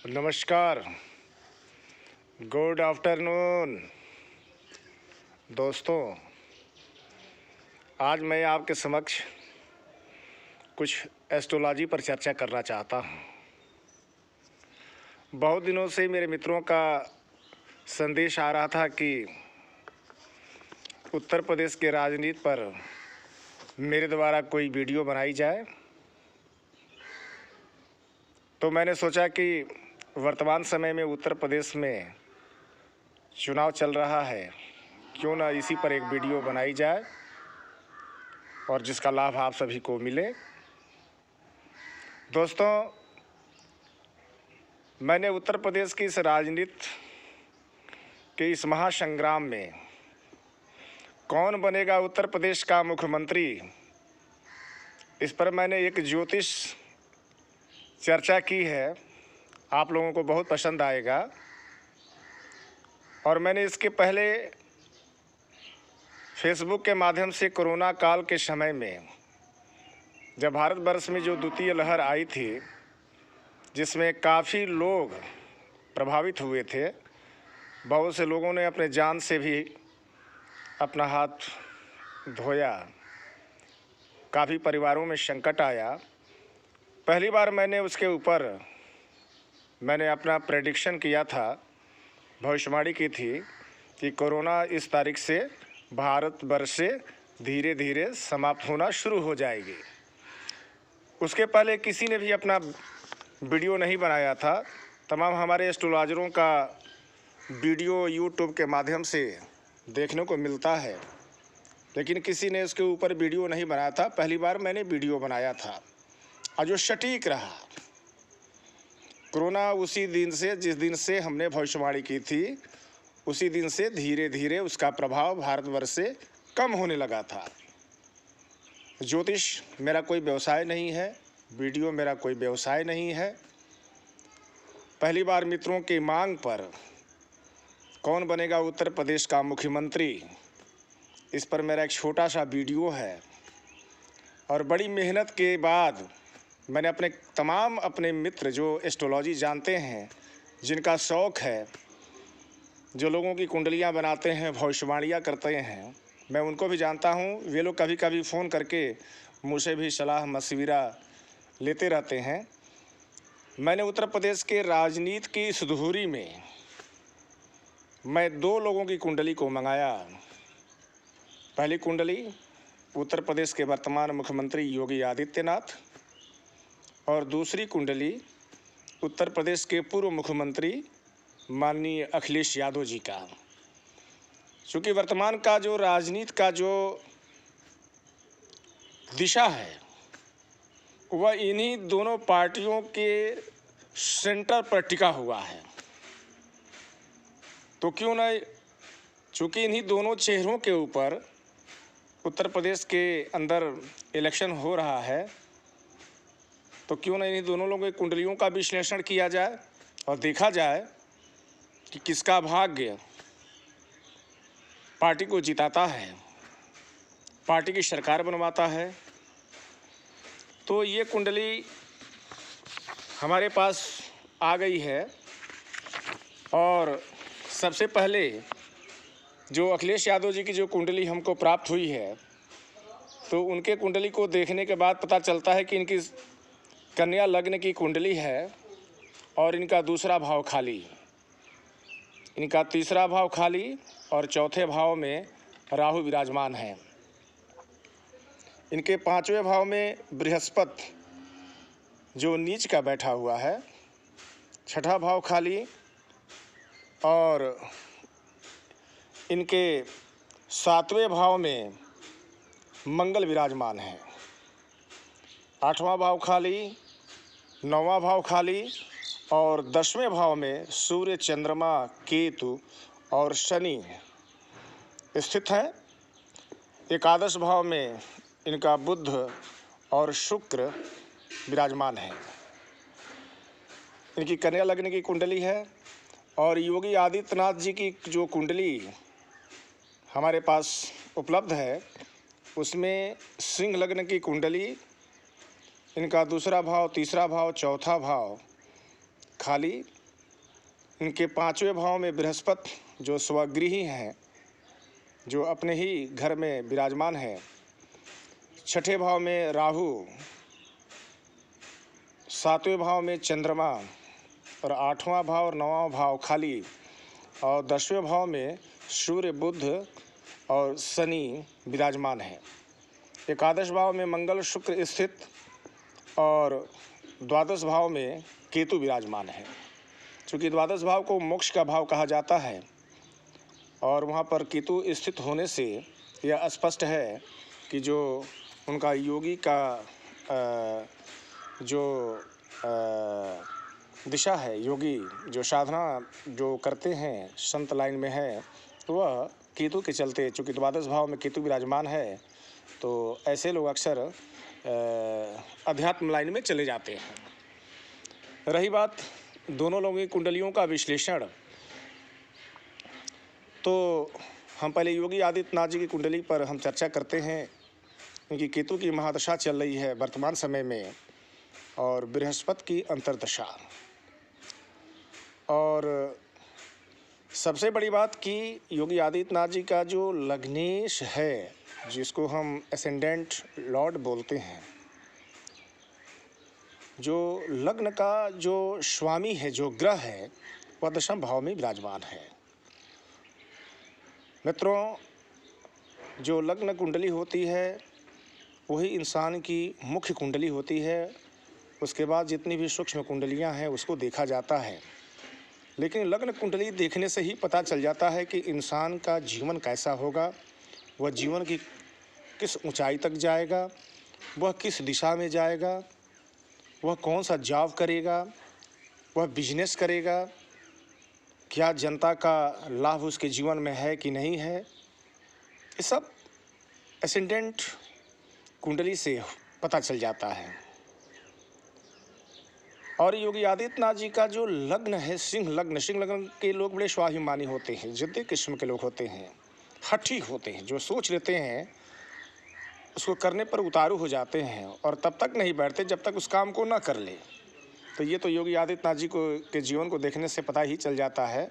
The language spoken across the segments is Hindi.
नमस्कार, गुड आफ्टरनून दोस्तों। आज मैं आपके समक्ष कुछ एस्ट्रोलॉजी पर चर्चा करना चाहता हूँ। बहुत दिनों से मेरे मित्रों का संदेश आ रहा था कि उत्तर प्रदेश के राजनीति पर मेरे द्वारा कोई वीडियो बनाई जाए, तो मैंने सोचा कि वर्तमान समय में उत्तर प्रदेश में चुनाव चल रहा है, क्यों ना इसी पर एक वीडियो बनाई जाए और जिसका लाभ आप सभी को मिले। दोस्तों, मैंने उत्तर प्रदेश की इस राजनीति के इस महासंग्राम में कौन बनेगा उत्तर प्रदेश का मुख्यमंत्री, इस पर मैंने एक ज्योतिष चर्चा की है। आप लोगों को बहुत पसंद आएगा। और मैंने इसके पहले फेसबुक के माध्यम से कोरोना काल के समय में, जब भारतवर्ष में जो द्वितीय लहर आई थी, जिसमें काफ़ी लोग प्रभावित हुए थे, बहुत से लोगों ने अपने जान से भी अपना हाथ धोया, काफ़ी परिवारों में संकट आया। पहली बार मैंने उसके ऊपर अपना प्रेडिक्शन किया था, भविष्यवाणी की थी कि कोरोना इस तारीख से भारतवर्ष से धीरे धीरे समाप्त होना शुरू हो जाएगी। उसके पहले किसी ने भी अपना वीडियो नहीं बनाया था। तमाम हमारे एस्ट्रोलॉजरों का वीडियो यूट्यूब के माध्यम से देखने को मिलता है, लेकिन किसी ने उसके ऊपर वीडियो नहीं बनाया था। पहली बार मैंने वीडियो बनाया था और जो सटीक रहा। कोरोना उसी दिन से, जिस दिन से हमने भविष्यवाणी की थी, उसी दिन से धीरे धीरे उसका प्रभाव भारतवर्ष से कम होने लगा था। ज्योतिष मेरा कोई व्यवसाय नहीं है, वीडियो मेरा कोई व्यवसाय नहीं है। पहली बार मित्रों की मांग पर कौन बनेगा उत्तर प्रदेश का मुख्यमंत्री, इस पर मेरा एक छोटा सा वीडियो है। और बड़ी मेहनत के बाद मैंने अपने मित्र जो एस्ट्रोलॉजी जानते हैं, जिनका शौक़ है, जो लोगों की कुंडलियां बनाते हैं, भविष्यवाणियां करते हैं, मैं उनको भी जानता हूं। वे लोग कभी कभी फ़ोन करके मुझसे भी सलाह मशविरा लेते रहते हैं। मैंने उत्तर प्रदेश के राजनीति की इस धुरी में मैं 2 लोगों की कुंडली को मंगाया। पहली कुंडली उत्तर प्रदेश के वर्तमान मुख्यमंत्री योगी आदित्यनाथ, और दूसरी कुंडली उत्तर प्रदेश के पूर्व मुख्यमंत्री माननीय अखिलेश यादव जी का। चूँकि वर्तमान का जो राजनीति का जो दिशा है, वह इन्हीं दोनों पार्टियों के सेंटर पर टिका हुआ है। तो क्यों न, चूँकि इन्हीं दोनों चेहरों के ऊपर उत्तर प्रदेश के अंदर इलेक्शन हो रहा है, तो क्यों न इन्हीं दोनों लोगों की कुंडलियों का विश्लेषण किया जाए और देखा जाए कि किसका भाग्य पार्टी को जिताता है, पार्टी की सरकार बनवाता है। तो ये कुंडली हमारे पास आ गई है। और सबसे पहले जो अखिलेश यादव जी की जो कुंडली हमको प्राप्त हुई है, तो उनके कुंडली को देखने के बाद पता चलता है कि इनकी कन्या लग्न की कुंडली है और इनका दूसरा भाव खाली, इनका तीसरा भाव खाली और चौथे भाव में राहु विराजमान है। इनके 5वें भाव में बृहस्पति जो नीच का बैठा हुआ है, छठा भाव खाली, और इनके 7वें भाव में मंगल विराजमान है। 8वां भाव खाली, 9वां भाव खाली, और 10वें भाव में सूर्य, चंद्रमा, केतु और शनि स्थित हैं। एकादश भाव में इनका बुध और शुक्र विराजमान है। इनकी कन्या लग्न की कुंडली है। और योगी आदित्यनाथ जी की जो कुंडली हमारे पास उपलब्ध है, उसमें सिंह लग्न की कुंडली, इनका दूसरा भाव, तीसरा भाव, चौथा भाव खाली, इनके 5वें भाव में बृहस्पति जो स्वगृही हैं, जो अपने ही घर में विराजमान है। 6ठे भाव में राहु, 7वें भाव में चंद्रमा और 8वां भाव और 9वां भाव खाली, और 10वें भाव में सूर्य, बुध और शनि विराजमान है। 11 भाव में मंगल शुक्र स्थित और 12 भाव में केतु विराजमान है। चूँकि 12 भाव को मोक्ष का भाव कहा जाता है और वहाँ पर केतु स्थित होने से यह स्पष्ट है कि जो उनका योगी का जो दिशा है, योगी जो साधना जो करते हैं संत लाइन में है, वह केतु के चलते, चूँकि 12 भाव में केतु विराजमान है, तो ऐसे लोग अक्सर अध्यात्म लाइन में चले जाते हैं। रही बात दोनों लोगों की कुंडलियों का विश्लेषण, तो हम पहले योगी आदित्यनाथ जी की कुंडली पर हम चर्चा करते हैं। उनकी केतु की महादशा चल रही है वर्तमान समय में और बृहस्पति की अंतर्दशा। और सबसे बड़ी बात कि योगी आदित्यनाथ जी का जो लग्नेश है, जिसको हम एसेंडेंट लॉर्ड बोलते हैं, जो लग्न का जो स्वामी है, जो ग्रह है, वह 10वें भाव में विराजमान है। मित्रों, जो लग्न कुंडली होती है वही इंसान की मुख्य कुंडली होती है। उसके बाद जितनी भी सूक्ष्म कुंडलियां हैं उसको देखा जाता है, लेकिन लग्न कुंडली देखने से ही पता चल जाता है कि इंसान का जीवन कैसा होगा, वह जीवन की किस ऊंचाई तक जाएगा, वह किस दिशा में जाएगा, वह कौन सा जॉब करेगा, वह बिजनेस करेगा, क्या जनता का लाभ उसके जीवन में है कि नहीं है। ये सब एसेंडेंट कुंडली से पता चल जाता है। और योगी आदित्यनाथ जी का जो लग्न है सिंह लग्न के लोग बड़े स्वाभिमानी होते हैं, जिद्दी किस्म के लोग होते हैं, हठी होते हैं, जो सोच लेते हैं उसको करने पर उतारू हो जाते हैं और तब तक नहीं बैठते जब तक उस काम को ना कर ले। तो ये तो योगी आदित्यनाथ जी को के जीवन को देखने से पता ही चल जाता है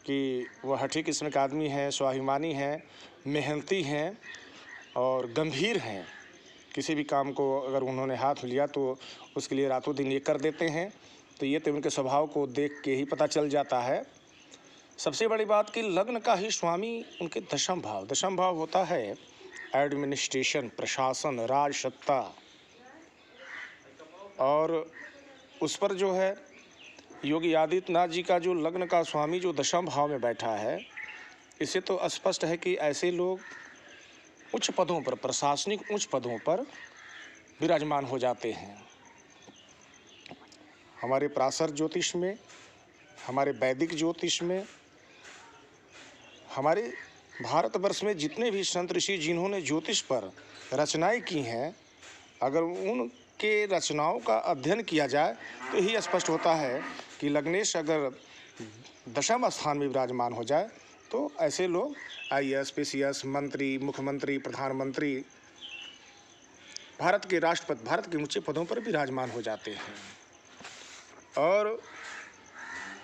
कि वह हठी किस्म का आदमी है, स्वाभिमानी है, मेहनती हैं और गंभीर हैं। किसी भी काम को अगर उन्होंने हाथ में लिया तो उसके लिए रातों दिन ये कर देते हैं। तो ये तो उनके स्वभाव को देख के ही पता चल जाता है। सबसे बड़ी बात कि लग्न का ही स्वामी उनके 10वां भाव होता है एडमिनिस्ट्रेशन, प्रशासन, राज सत्ता, और उस पर जो है योगी आदित्यनाथ जी का जो लग्न का स्वामी जो 10वां भाव में बैठा है, इससे तो स्पष्ट है कि ऐसे लोग उच्च पदों पर, प्रशासनिक उच्च पदों पर विराजमान हो जाते हैं। हमारे पराशर ज्योतिष में, हमारे वैदिक ज्योतिष में, हमारे भारतवर्ष में जितने भी संत ऋषि जिन्होंने ज्योतिष पर रचनाएं की हैं, अगर उनके रचनाओं का अध्ययन किया जाए तो ही स्पष्ट होता है कि लग्नेश अगर 10वां स्थान में विराजमान हो जाए तो ऐसे लोग IAS, PCS, मंत्री, मुख्यमंत्री, प्रधानमंत्री, भारत के राष्ट्रपति, भारत के ऊंचे पदों पर विराजमान हो जाते हैं। और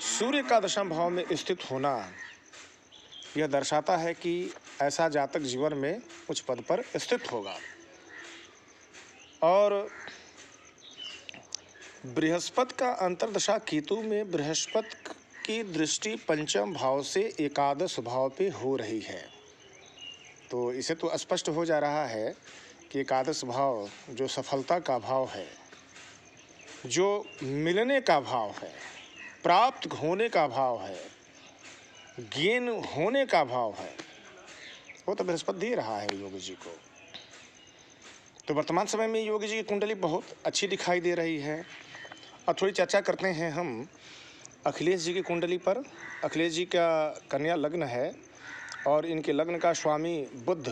सूर्य का 10वां भाव में स्थित होना यह दर्शाता है कि ऐसा जातक जीवन में उच्च पद पर स्थित होगा। और बृहस्पति का अंतर्दशा केतु में बृहस्पति की दृष्टि 5वें भाव से 11 भाव पे हो रही है। तो इसे तो स्पष्ट हो जा रहा है कि 11 भाव जो सफलता का भाव है, जो मिलने का भाव है, प्राप्त होने का भाव है, गेन होने का भाव है, वो तो बृहस्पति दे रहा है योगी जी को। तो वर्तमान समय में योगी जी की कुंडली बहुत अच्छी दिखाई दे रही है। अब थोड़ी चर्चा करते हैं हम अखिलेश जी की कुंडली पर। अखिलेश जी का कन्या लग्न है और इनके लग्न का स्वामी बुध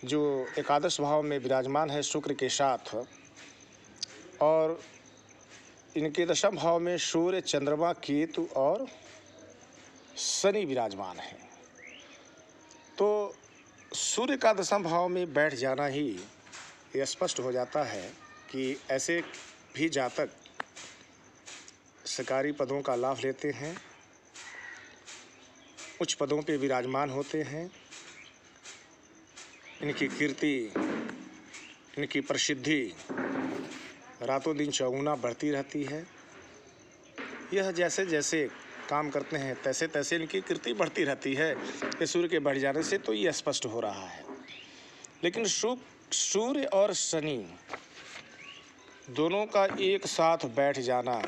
जो 11 भाव में विराजमान है शुक्र के साथ, और इनके 10वें भाव में सूर्य, चंद्रमा, केतु और शनि विराजमान है। तो सूर्य का 10वां भाव में बैठ जाना ही ये स्पष्ट हो जाता है कि ऐसे भी जातक सरकारी पदों का लाभ लेते हैं, उच्च पदों पे विराजमान होते हैं। इनकी कीर्ति, इनकी प्रसिद्धि रातों दिन चौगुना बढ़ती रहती है। यह जैसे जैसे काम करते हैं तैसे तैसे इनकी कीर्ति बढ़ती रहती है। ये सूर्य के बढ़ जाने से तो ये स्पष्ट हो रहा है। लेकिन सूर्य और शनि दोनों का एक साथ बैठ जाना,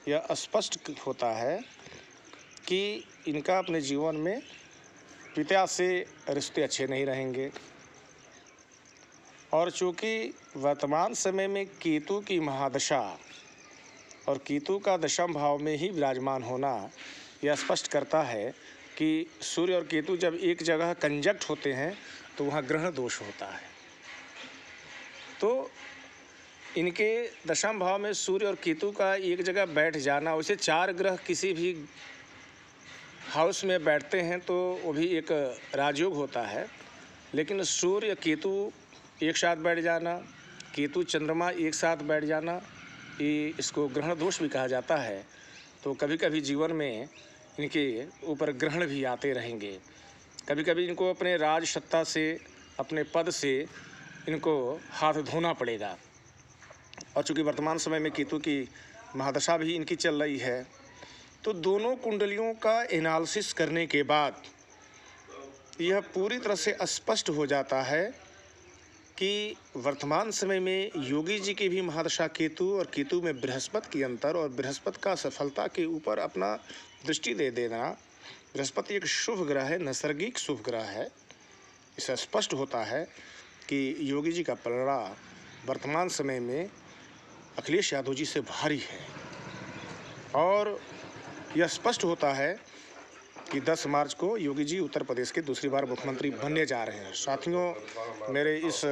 यह स्पष्ट होता है कि इनका अपने जीवन में पिता से रिश्ते अच्छे नहीं रहेंगे। और चूँकि वर्तमान समय में केतु की महादशा और केतु का दशम भाव में ही विराजमान होना यह स्पष्ट करता है कि सूर्य और केतु जब एक जगह कंजक्ट होते हैं तो वहाँ ग्रहण दोष होता है। तो इनके दशम भाव में सूर्य और केतु का एक जगह बैठ जाना, उसे 4 ग्रह किसी भी हाउस में बैठते हैं तो वो भी एक राजयोग होता है। लेकिन सूर्य केतु एक साथ बैठ जाना, केतु चंद्रमा एक साथ बैठ जाना, ये इसको ग्रहण दोष भी कहा जाता है। तो कभी कभी जीवन में इनके ऊपर ग्रहण भी आते रहेंगे। कभी कभी इनको अपने राज सत्ता से, अपने पद से इनको हाथ धोना पड़ेगा। और चूँकि वर्तमान समय में केतु की महादशा भी इनकी चल रही है, तो दोनों कुंडलियों का एनालिसिस करने के बाद यह पूरी तरह से स्पष्ट हो जाता है कि वर्तमान समय में योगी जी की भी महादशा केतु और केतु में बृहस्पति की अंतर, और बृहस्पति का सफलता के ऊपर अपना दृष्टि दे देना। बृहस्पति एक शुभ ग्रह है, नैसर्गिक शुभ ग्रह है। इससे स्पष्ट होता है कि योगी जी का पलड़ा वर्तमान समय में अखिलेश यादव जी से भारी है। और यह स्पष्ट होता है कि 10 मार्च को योगी जी उत्तर प्रदेश के दूसरी बार मुख्यमंत्री बनने जा रहे हैं। साथियों, मेरे इस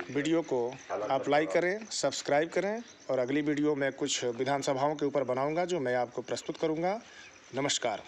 वीडियो को आप लाइक करें, सब्सक्राइब करें, और अगली वीडियो मैं कुछ विधानसभाओं के ऊपर बनाऊंगा जो मैं आपको प्रस्तुत करूंगा। नमस्कार।